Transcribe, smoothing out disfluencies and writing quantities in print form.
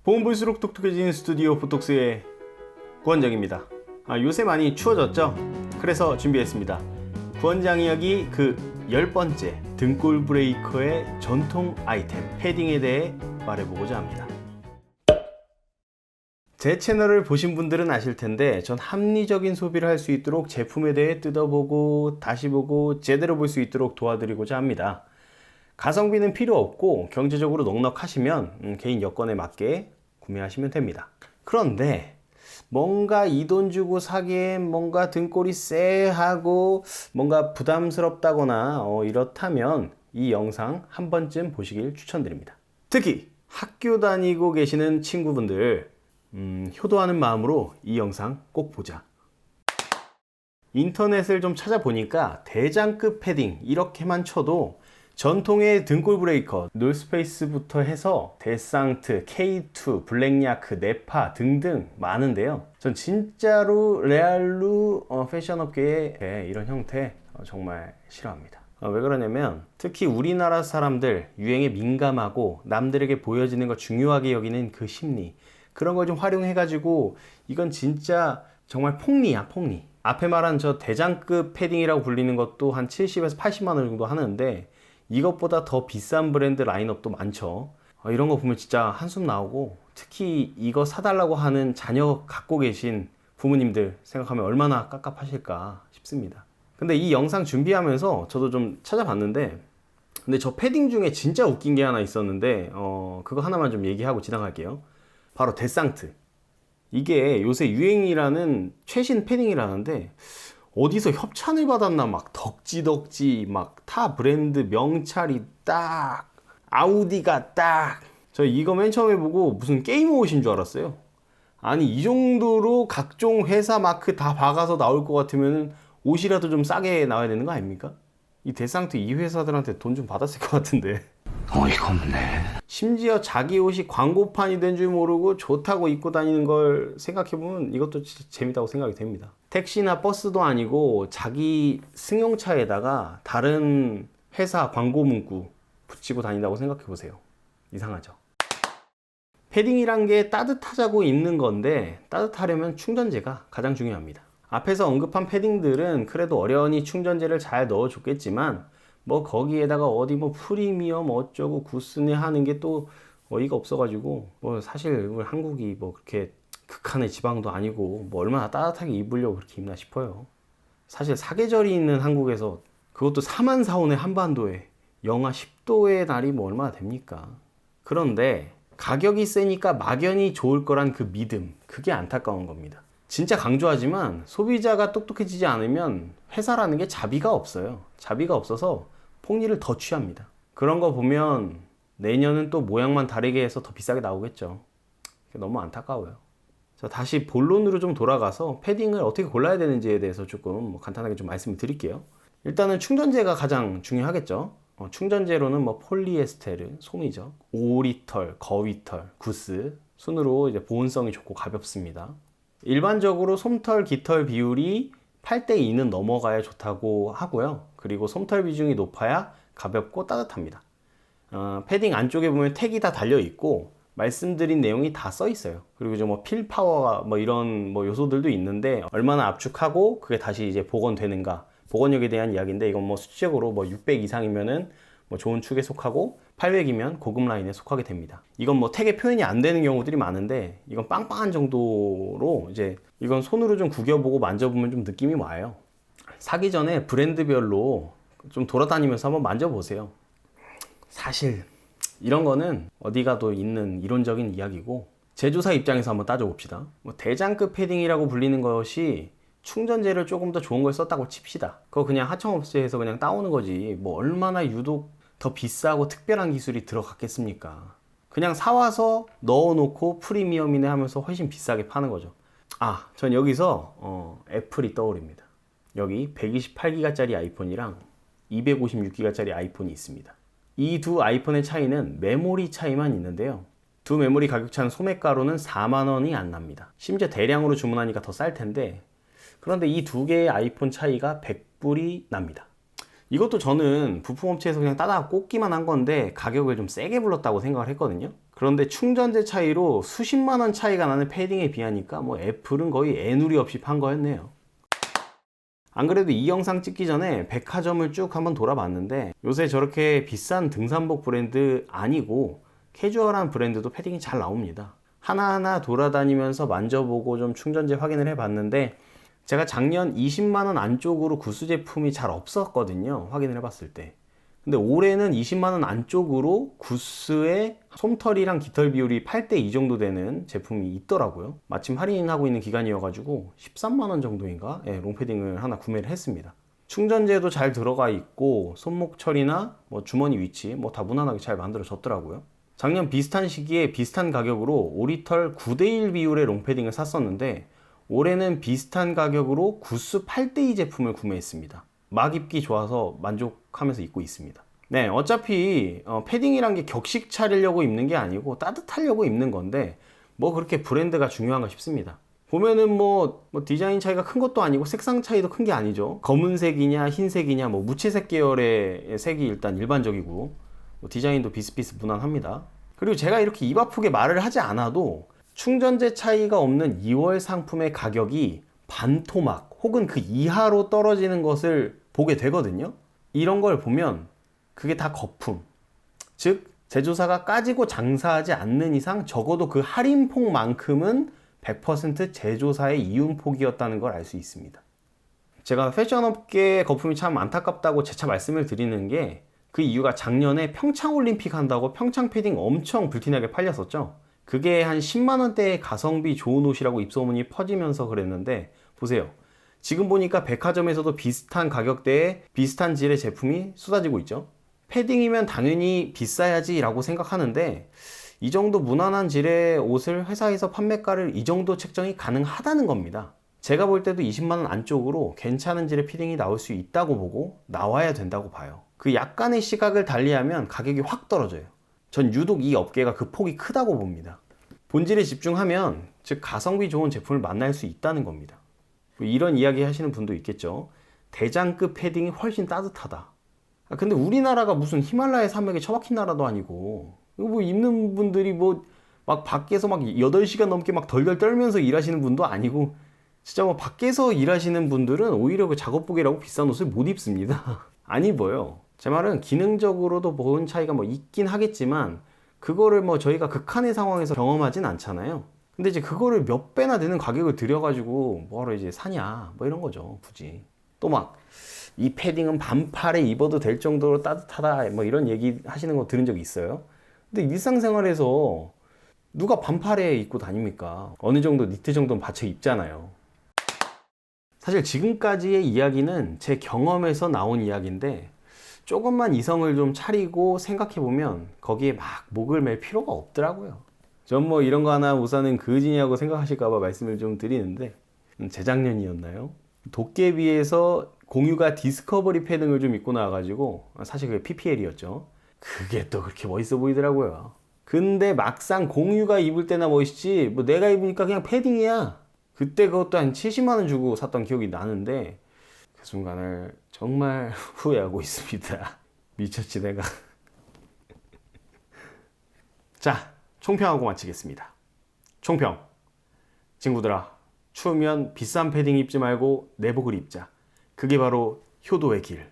보면 볼수록 똑똑해지는 스튜디오 포톡스의 구원장입니다. 요새 많이 추워졌죠? 그래서 준비했습니다. 구원장 이야기 그 10번째 등골 브레이커의 전통 아이템 패딩에 대해 말해보고자 합니다. 제 채널을 보신 분들은 아실 텐데 전 합리적인 소비를 할 수 있도록 제품에 대해 뜯어보고 다시 보고 제대로 볼 수 있도록 도와드리고자 합니다. 가성비는 필요 없고 경제적으로 넉넉하시면 개인 여건에 맞게 구매하시면 됩니다. 그런데 뭔가 이 돈 주고 사기엔 뭔가 등골이 쎄하고 뭔가 부담스럽다거나 이렇다면 이 영상 한 번쯤 보시길 추천드립니다. 특히 학교 다니고 계시는 친구분들 효도하는 마음으로 이 영상 꼭 보자. 인터넷을 좀 찾아보니까 대장급 패딩 이렇게만 쳐도 전통의 등골 브레이커, 놀스페이스부터 해서 데상트, K2, 블랙야크, 네파 등등 많은데요. 전 진짜로 레알루 패션 업계의 이런 형태 정말 싫어합니다. 왜 그러냐면 특히 우리나라 사람들 유행에 민감하고 남들에게 보여지는 거 중요하게 여기는 그 심리, 그런 걸 좀 활용해 가지고 이건 진짜 정말 폭리야, 폭리. 앞에 말한 저 대장급 패딩이라고 불리는 것도 한 70에서 80만 원 정도 하는데 이것보다 더 비싼 브랜드 라인업도 많죠. 이런 거 보면 진짜 한숨 나오고, 특히 이거 사달라고 하는 자녀 갖고 계신 부모님들 생각하면 얼마나 깝깝하실까 싶습니다. 근데 이 영상 준비하면서 저도 좀 찾아봤는데, 근데 저 패딩 중에 진짜 웃긴 게 하나 있었는데 그거 하나만 좀 얘기하고 지나갈게요. 바로 데상트. 이게 요새 유행이라는 최신 패딩이라는데 어디서 협찬을 받았나 막 덕지덕지 막 타 브랜드 명찰이 딱, 아우디가 딱. 저 이거 맨 처음에 보고 무슨 게임 옷인 줄 알았어요. 아니 이 정도로 각종 회사 마크 다 박아서 나올 것 같으면 옷이라도 좀 싸게 나와야 되는 거 아닙니까? 이 데상트 이 회사들한테 돈 좀 받았을 것 같은데. 어이가 없네. 심지어 자기 옷이 광고판이 된 줄 모르고 좋다고 입고 다니는 걸 생각해보면 이것도 진짜 재밌다고 생각이 됩니다. 택시나 버스도 아니고 자기 승용차에다가 다른 회사 광고 문구 붙이고 다닌다고 생각해보세요. 이상하죠? 패딩이란 게 따뜻하자고 입는 건데 따뜻하려면 충전재가 가장 중요합니다. 앞에서 언급한 패딩들은 그래도 어련히 충전재를 잘 넣어줬겠지만 뭐 거기에다가 어디 뭐 프리미엄 어쩌고 구스네 하는 게 또 어이가 없어가지고, 뭐 사실 우리 한국이 뭐 그렇게 극한의 지방도 아니고 뭐 얼마나 따뜻하게 입으려고 그렇게 입나 싶어요. 사실 사계절이 있는 한국에서 그것도 4만 4온의 한반도에 영하 10도의 날이 뭐 얼마나 됩니까? 그런데 가격이 세니까 막연히 좋을 거란 그 믿음, 그게 안타까운 겁니다. 진짜 강조하지만 소비자가 똑똑해지지 않으면 회사라는 게 자비가 없어요. 자비가 없어서 폭리를 더 취합니다. 그런 거 보면 내년은 또 모양만 다르게 해서 더 비싸게 나오겠죠. 너무 안타까워요. 자, 다시 본론으로 좀 돌아가서 패딩을 어떻게 골라야 되는지에 대해서 조금 간단하게 좀 말씀을 드릴게요. 일단은 충전재가 가장 중요하겠죠. 충전재로는 뭐 폴리에스테르, 솜이죠. 오리털, 거위털, 구스 순으로 이제 보온성이 좋고 가볍습니다. 일반적으로 솜털, 깃털 비율이 8:2는 넘어가야 좋다고 하고요. 그리고 솜털 비중이 높아야 가볍고 따뜻합니다. 패딩 안쪽에 보면 택이 다 달려 있고 말씀드린 내용이 다 써 있어요. 그리고 이제 뭐 필파워가 뭐 이런 뭐 요소들도 있는데 얼마나 압축하고 그게 다시 이제 복원되는가, 복원력에 대한 이야기인데 이건 뭐 수치적으로 뭐 600 이상이면은 뭐 좋은 축에 속하고 800이면 고급 라인에 속하게 됩니다. 이건 뭐 택에 표현이 안 되는 경우들이 많은데 이건 빵빵한 정도로 이제 이건 손으로 좀 구겨보고 만져보면 좀 느낌이 와요. 사기 전에 브랜드별로 좀 돌아다니면서 한번 만져보세요. 사실 이런 거는 어디 가도 있는 이론적인 이야기고 제조사 입장에서 한번 따져봅시다. 뭐 대장급 패딩이라고 불리는 것이 충전재를 조금 더 좋은 걸 썼다고 칩시다. 그거 그냥 하청업체에서 그냥 따오는 거지 뭐 얼마나 유독 더 비싸고 특별한 기술이 들어갔겠습니까? 그냥 사와서 넣어놓고 프리미엄이네 하면서 훨씬 비싸게 파는 거죠. 전 여기서 애플이 떠오릅니다. 여기 128기가짜리 아이폰이랑 256기가짜리 아이폰이 있습니다. 이 두 아이폰의 차이는 메모리 차이만 있는데요. 두 메모리 가격 차는 소매가로는 4만 원이 안 납니다. 심지어 대량으로 주문하니까 더 쌀 텐데, 그런데 이 두 개의 아이폰 차이가 100불이 납니다. 이것도 저는 부품업체에서 그냥 따다가 꽂기만 한 건데 가격을 좀 세게 불렀다고 생각을 했거든요. 그런데 충전재 차이로 수십만 원 차이가 나는 패딩에 비하니까 뭐 애플은 거의 애누리 없이 판 거였네요. 안 그래도 이 영상 찍기 전에 백화점을 쭉 한번 돌아봤는데 요새 저렇게 비싼 등산복 브랜드 아니고 캐주얼한 브랜드도 패딩이 잘 나옵니다. 하나하나 돌아다니면서 만져보고 좀 충전재 확인을 해봤는데 제가 작년 20만원 안쪽으로 구스 제품이 잘 없었거든요. 확인을 해봤을 때. 근데 올해는 20만원 안쪽으로 구스의 솜털이랑 깃털 비율이 8:2 정도 되는 제품이 있더라고요. 마침 할인하고 있는 기간이어가지고 13만원 정도인가? 예, 롱패딩을 하나 구매를 했습니다. 충전재도 잘 들어가 있고 손목 처리나 뭐 주머니 위치 뭐 다 무난하게 잘 만들어졌더라고요. 작년 비슷한 시기에 비슷한 가격으로 오리털 9:1 비율의 롱패딩을 샀었는데 올해는 비슷한 가격으로 구스 8:2 제품을 구매했습니다. 막 입기 좋아서 만족하면서 입고 있습니다. 네, 어차피 패딩이란 게 격식 차리려고 입는 게 아니고 따뜻하려고 입는 건데 뭐 그렇게 브랜드가 중요한가 싶습니다. 보면은 뭐 디자인 차이가 큰 것도 아니고 색상 차이도 큰 게 아니죠. 검은색이냐 흰색이냐 뭐 무채색 계열의 색이 일단 일반적이고 뭐 디자인도 비슷비슷 무난합니다. 그리고 제가 이렇게 입 아프게 말을 하지 않아도 충전재 차이가 없는 2월 상품의 가격이 반토막 혹은 그 이하로 떨어지는 것을 보게 되거든요. 이런 걸 보면 그게 다 거품, 즉 제조사가 까지고 장사하지 않는 이상 적어도 그 할인폭만큼은 100% 제조사의 이윤폭이었다는 걸 알 수 있습니다. 제가 패션업계 거품이 참 안타깝다고 재차 말씀을 드리는 게 그 이유가 작년에 평창올림픽 한다고 평창 패딩 엄청 불티나게 팔렸었죠. 그게 한 10만원대의 가성비 좋은 옷이라고 입소문이 퍼지면서 그랬는데 보세요. 지금 보니까 백화점에서도 비슷한 가격대에 비슷한 질의 제품이 쏟아지고 있죠. 패딩이면 당연히 비싸야지 라고 생각하는데 이 정도 무난한 질의 옷을 회사에서 판매가를 이 정도 책정이 가능하다는 겁니다. 제가 볼 때도 20만원 안쪽으로 괜찮은 질의 패딩이 나올 수 있다고 보고 나와야 된다고 봐요. 그 약간의 시각을 달리하면 가격이 확 떨어져요. 전 유독 이 업계가 그 폭이 크다고 봅니다. 본질에 집중하면 즉 가성비 좋은 제품을 만날 수 있다는 겁니다. 이런 이야기 하시는 분도 있겠죠. 대장급 패딩이 훨씬 따뜻하다. 근데 우리나라가 무슨 히말라야 산맥에 처박힌 나라도 아니고 뭐 입는 분들이 뭐 막 밖에서 막 8시간 넘게 막 덜덜 떨면서 일하시는 분도 아니고 진짜 뭐 밖에서 일하시는 분들은 오히려 그 작업복이라고 비싼 옷을 못 입습니다. 안 입어요. 제 말은 기능적으로도 보온 차이가 뭐 있긴 하겠지만 그거를 뭐 저희가 극한의 상황에서 경험하진 않잖아요. 근데 이제 그거를 몇 배나 되는 가격을 들여가지고 뭐하러 이제 사냐 뭐 이런 거죠. 굳이 또 막 이 패딩은 반팔에 입어도 될 정도로 따뜻하다 뭐 이런 얘기 하시는 거 들은 적이 있어요. 근데 일상생활에서 누가 반팔에 입고 다닙니까? 어느 정도 니트 정도는 받쳐 입잖아요. 사실 지금까지의 이야기는 제 경험에서 나온 이야기인데 조금만 이성을 좀 차리고 생각해보면 거기에 막 목을 맬 필요가 없더라고요. 전 뭐 이런 거 하나 우산은 그지냐고 생각하실까봐 말씀을 좀 드리는데 재작년이었나요? 도깨비에서 공유가 디스커버리 패딩을 좀 입고 나와가지고 사실 그게 PPL이었죠. 그게 또 그렇게 멋있어 보이더라고요. 근데 막상 공유가 입을 때나 멋있지 뭐 내가 입으니까 그냥 패딩이야. 그때 그것도 한 70만원 주고 샀던 기억이 나는데 그 순간을 정말 후회하고 있습니다. 미쳤지 내가. 자, 총평하고 마치겠습니다. 총평. 친구들아, 추우면 비싼 패딩 입지 말고 내복을 입자. 그게 바로 효도의 길.